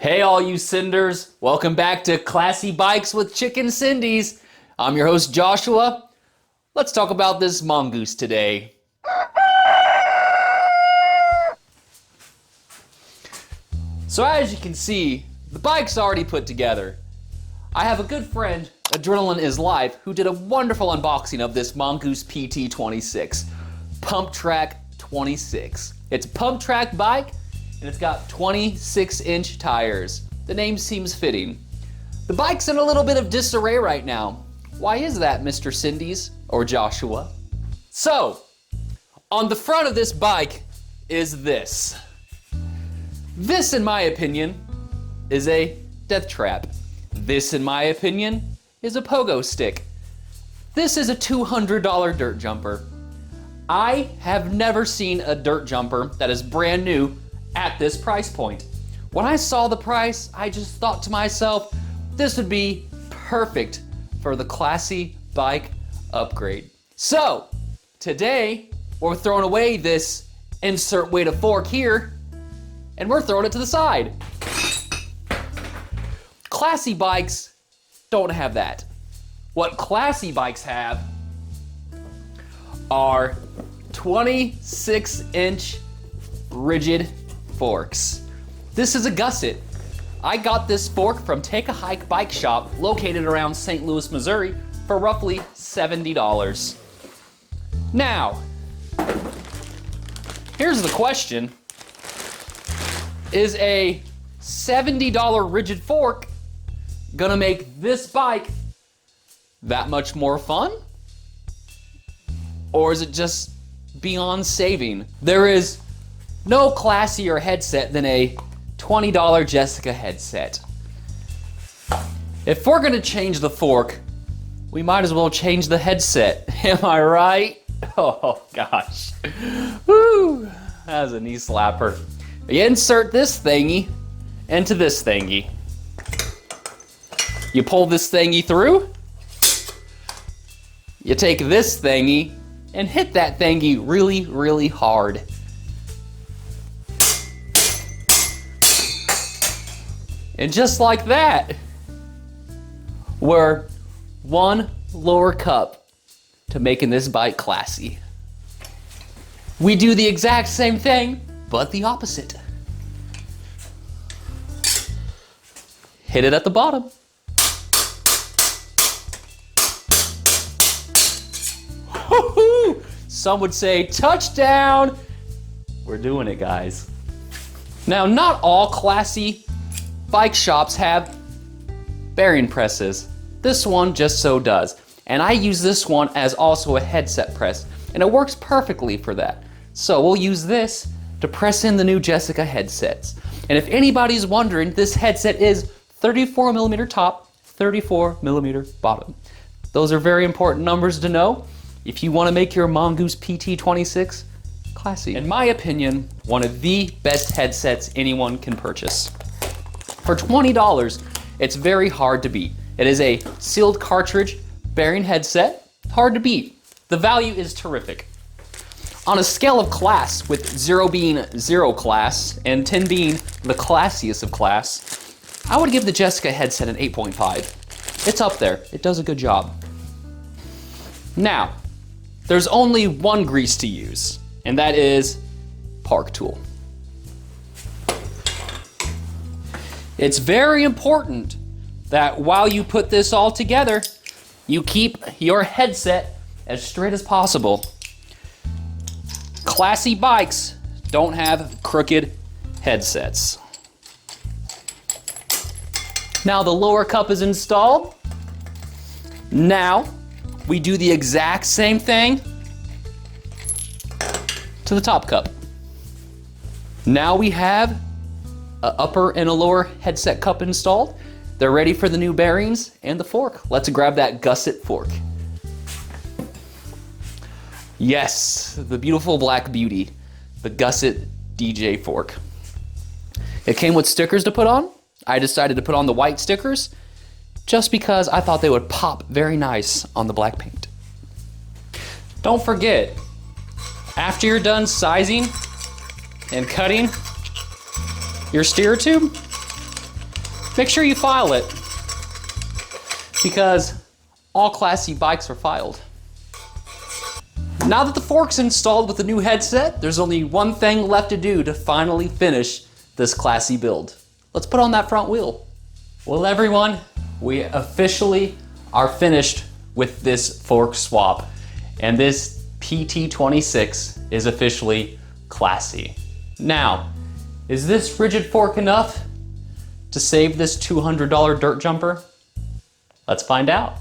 Hey all you Cinders, welcome back to Classy Bikes with Chicken Cindy's. I'm your host Joshua. Let's talk about this Mongoose today. So as you can see, the bike's already put together. I have a good friend, Adrenaline is Live, who did a wonderful unboxing of this Mongoose PT26, Pump Track 26. It's a pump track bike, and it's got 26-inch tires. The name seems fitting. The bike's in a little bit of disarray right now. Why is that, Mr. Cindy's or Joshua? So, on the front of this bike is this. This, in my opinion, is a death trap. This, in my opinion, is a pogo stick. This is a $200 dirt jumper. I have never seen a dirt jumper that is brand new at this price point. When I saw the price, I just thought to myself, this would be perfect for the classy bike upgrade. So, today, we're throwing away this insert weight of fork here, and we're throwing it to the side. Classy bikes don't have that. What classy bikes have are 26-inch rigid forks. This is a gusset. I got this fork from Take a Hike Bike Shop located around St. Louis, Missouri for roughly $70. Now, here's the question. Is a $70 rigid fork gonna make this bike that much more fun? Or is it just beyond saving? There is no classier headset than a $20 Jessica headset. If we're gonna change the fork, we might as well change the headset. Am I right? Oh gosh. Woo! That was a knee slapper. You insert this thingy into this thingy. You pull this thingy through. You take this thingy and hit that thingy really, really hard. And just like that, we're one lower cup to making this bike classy. We do the exact same thing, but the opposite. Hit it at the bottom. Woo-hoo! Some would say touchdown. We're doing it, guys. Now, not all classy bike shops have bearing presses. This one just so does. And I use this one as also a headset press, and it works perfectly for that. So we'll use this to press in the new Jessica headsets. And if anybody's wondering, this headset is 34mm top, 34mm bottom. Those are very important numbers to know if you want to make your Mongoose PT26 classy. In my opinion, one of the best headsets anyone can purchase. For $20, it's very hard to beat. It is a sealed cartridge bearing headset, hard to beat. The value is terrific. On a scale of class, with 0 being zero class and 10 being the classiest of class, I would give the Jessica headset an 8.5. It's up there, it does a good job. Now, there's only one grease to use, and that is Park Tool. It's very important that while you put this all together, you keep your headset as straight as possible. Classy bikes don't have crooked headsets. Now the lower cup is installed. Now we do the exact same thing to the top cup. Now we have an upper and a lower headset cup installed. They're ready for the new bearings and the fork. Let's grab that gusset fork. Yes, the beautiful black beauty, the gusset DJ fork. It came with stickers to put on. I decided to put on the white stickers just because I thought they would pop very nice on the black paint. Don't forget, after you're done sizing and cutting your steer tube, make sure you file it, because all Class C bikes are filed. Now that the fork's installed with the new headset, there's only one thing left to do to finally finish this Class C build. Let's put on that front wheel. Well, everyone, we officially are finished with this fork swap, and this PT26 is officially Class C. Now, is this rigid fork enough to save this $200 dirt jumper? Let's find out.